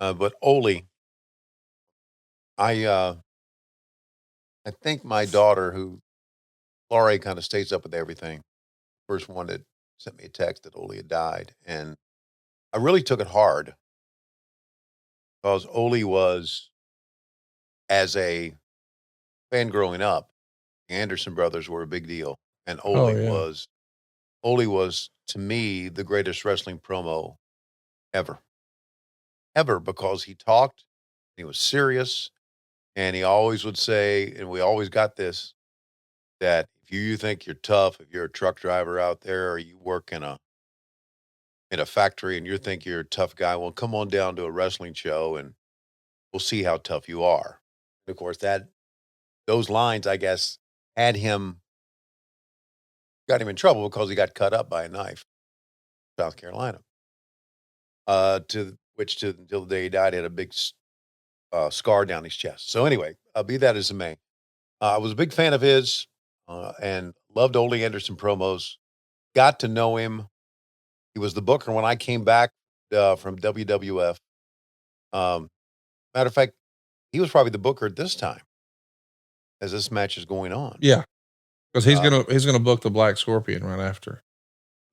But Ole, I uh, I think my daughter, who Laurie kind of stays up with everything, first one that sent me a text that Ole had died, and I really took it hard because Ole was, as a fan growing up, the Anderson brothers were a big deal, and Oh yeah. Ole was to me the greatest wrestling promo ever, ever, because he talked, he was serious, and he always would say, and we always got this, that if you think you're tough, if you're a truck driver out there or you work in a factory and you think you're a tough guy, well, come on down to a wrestling show and we'll see how tough you are. And of course, that those lines, I guess, had him got him in trouble because he got cut up by a knife, in South Carolina. To which to until the day he died, he had a big scar down his chest. So anyway, be that as it may, I was a big fan of his and loved Ole Anderson promos. Got to know him. He was the booker when I came back from WWF. Um, Matter of fact, he was probably the booker at this time as this match is going on. Yeah. Because Uh, he's gonna book the Black Scorpion right after.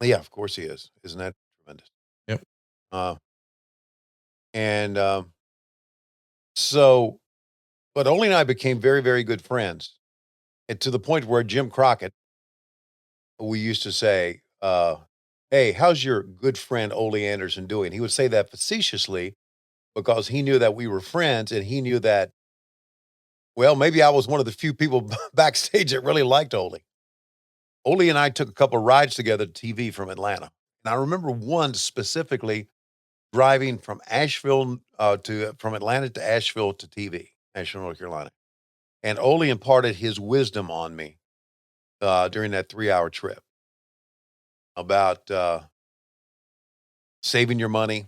yeah, of course he is. Isn't that tremendous? Yep. Uh, and so, but Ole and I became very, very good friends, and to the point where Jim Crockett, we used to say, "Hey, how's your good friend Ole Anderson doing?" He would say that facetiously because he knew that we were friends, and he knew that, well, maybe I was one of the few people backstage that really liked Ole. Ole and I took a couple rides together to TV from Atlanta. And I remember one specifically driving from Asheville from Atlanta to Asheville to TV, Asheville, North Carolina. And Ole imparted his wisdom on me during that 3 hour trip about saving your money.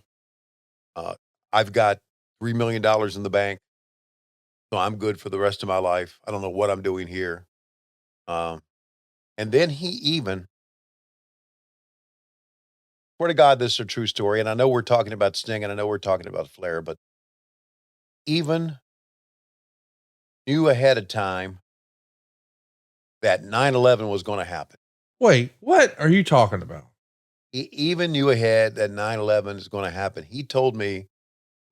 Uh, I've got $3 million in the bank, so I'm good for the rest of my life. I don't know what I'm doing here. Um, and then he even, swear to God, this is a true story. And I know we're talking about Sting and I know we're talking about Flair, but even knew ahead of time that 9/11 was gonna happen. Wait, what are you talking about? He even knew ahead that 9/11 is gonna happen. He told me,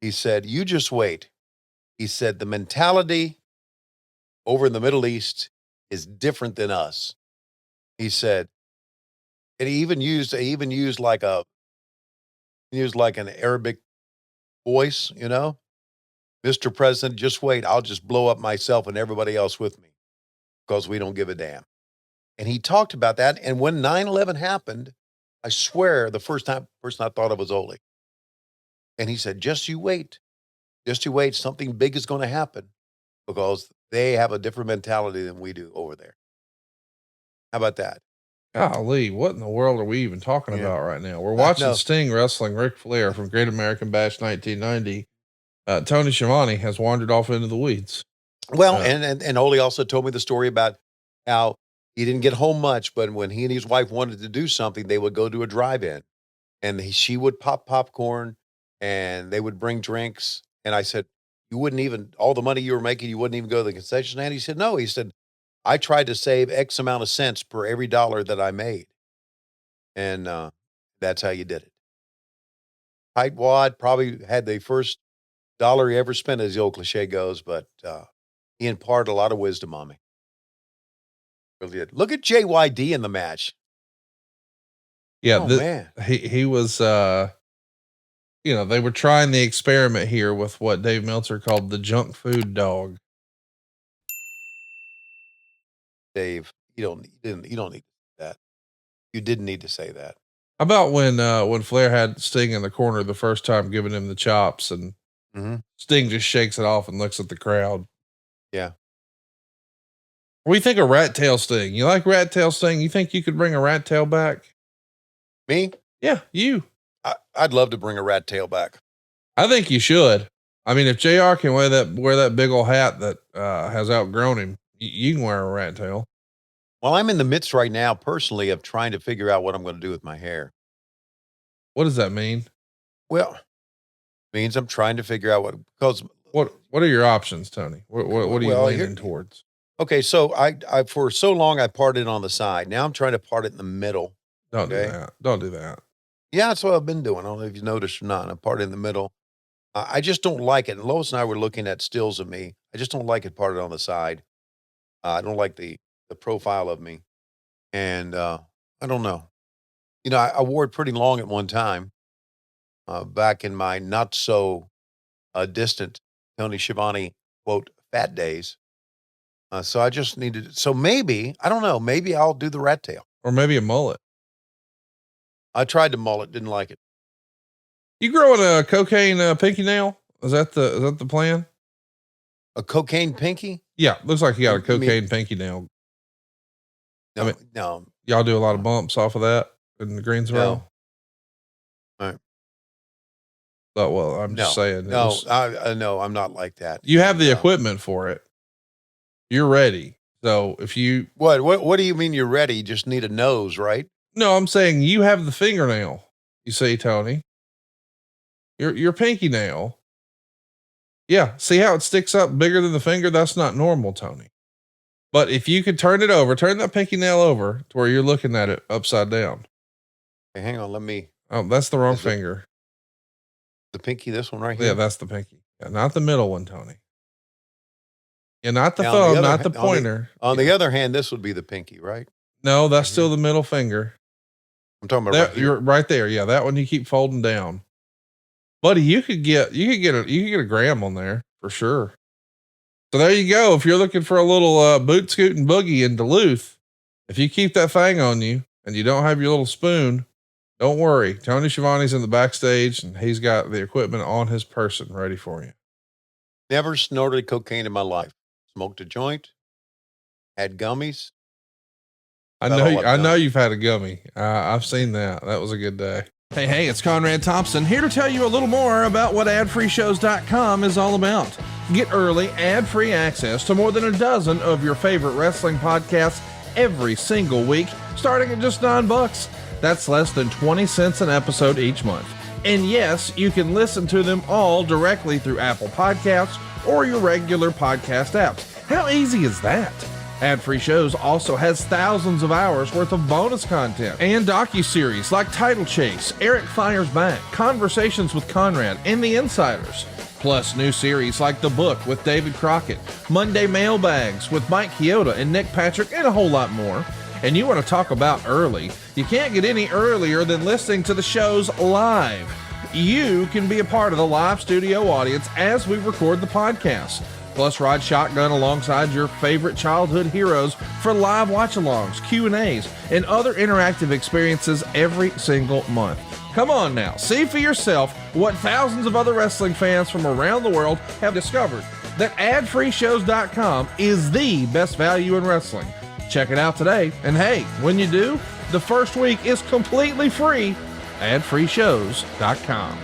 he said, "You just wait." He said, "The mentality over in the Middle East is different than us." He said, and he even used like an Arabic voice, "Mr. President, just wait. I'll just blow up myself and everybody else with me because we don't give a damn." And he talked about that, and when 9/11 happened, I swear the first person I thought of was Ole. And he said, "Just you wait. Just you wait. Something big is gonna happen because they have a different mentality than we do over there." How about that? Golly, what in the world are we even talking Yeah, about right now? We're I watching know. Sting wrestling Ric Flair from Great American Bash 1990. Tony Schiavone has wandered off into the weeds. Well, Uh, and Ole also told me the story about how he didn't get home much, but when he and his wife wanted to do something, they would go to a drive-in, and she would pop popcorn, and they would bring drinks, and I said, "You wouldn't even all the money you were making, you wouldn't even go to the concession stand?" He said, "No." He said, "I tried to save X amount of cents per every dollar that I made." And, that's how you did it. Tight wad, probably had the first dollar he ever spent, as the old cliche goes, but, he imparted a lot of wisdom on me. Really did. Look at JYD in the match. yeah, Oh, man. he was, they were trying the experiment here with what Dave Meltzer called the junk food dog. Dave, you don't need that. You didn't need to say that. How about when Flair had Sting in the corner the first time, giving him the chops, and Mhm. Sting just shakes it off and looks at the crowd. Yeah. What do you think of Rat Tail Sting? You like Rat Tail Sting? You think you could bring a rat tail back? Me? Yeah, you. I'd love to bring a rat tail back. I think you should. I mean, if JR can wear that big old hat that has outgrown him, you can wear a rat tail. Well, I'm in the midst right now, personally, of trying to figure out what I'm gonna do with my hair. What does that mean? Well, Means I'm trying to figure out because What are your options, Tony? What are you well, leaning towards? okay, so I for so long I parted on the side. Now I'm trying to part it in the middle. Don't do Okay. that. Don't do that. Yeah, that's what I've been doing. I don't know if you noticed or not. I parted in the middle. I just don't like it. And Lois and I were looking at stills of me. I just don't like it parted on the side. I don't like the profile of me, and I don't know. You know, I wore it pretty long at one time, back in my not so distant Tony Schiavone quote fat days. So I just needed. So maybe I don't know. Maybe I'll do the rat tail. Or maybe a mullet. I tried the mullet, didn't like it. You growing a cocaine pinky nail? Is that the plan? A cocaine pinky? Yeah, looks like you got a You mean- cocaine pinky nail. No, I mean- no. Y'all do a lot of bumps off of that in the Greensboro. No. All right. But well, I'm just saying. No, no, I'm not like that. You have the No. equipment for it. You're ready. So if you, What do you mean you're ready? You just need a nose, right? no, I'm saying you have the fingernail. You see, Tony, your pinky nail. Yeah. See how it sticks up bigger than the finger? That's not normal, Tony. But if you could turn that pinky nail over to where you're looking at it upside down. Hey, hang on, let me. Oh, that's the wrong Is it- finger. The pinky, this one right here. Yeah, that's the pinky. Yeah, not the middle one, Tony. Yeah, not the Now, on the thumb, other not the hand- pointer. On the other hand, this would be the pinky, right? No, that's Mhm. still the middle finger. I'm talking about That, right here. you're right there. Yeah, that one you keep folding down. Buddy, you could get a gram on there for sure. So there you go. If you're looking for a little boot scooting boogie in Duluth, if you keep that thing on you and you don't have your little spoon, don't worry. Tony Schiavone's in the backstage and he's got the equipment on his person ready for you. Never snorted cocaine in my life. Smoked a joint. Had gummies. I About know, all I've I know done. you've had a gummy. I've seen that. That was a good day. Hey, it's Conrad Thompson here to tell you a little more about what adfreeshows.com is all about. Get early, ad-free access to more than a dozen of your favorite wrestling podcasts every single week, starting at just $9. That's less than 20 cents an episode each month. And yes, you can listen to them all directly through Apple Podcasts or your regular podcast apps. How easy is that? Ad-free shows also has thousands of hours worth of bonus content and docuseries like Title Chase, Eric Fires Back, Conversations with Conrad, and The Insiders. Plus new series like The Book with David Crockett, Monday Mailbags with Mike Chioda and Nick Patrick, and a whole lot more. And you want to talk about early? You can't get any earlier than listening to the shows live. You can be a part of the live studio audience as we record the podcast. Plus, ride shotgun alongside your favorite childhood heroes for live watch-alongs, Q&As, and other interactive experiences every single month. Come on now, see for yourself what thousands of other wrestling fans from around the world have discovered, that adfreeshows.com is the best value in wrestling. Check it out today, and hey, when you do, the first week is completely free. adfreeshows.com.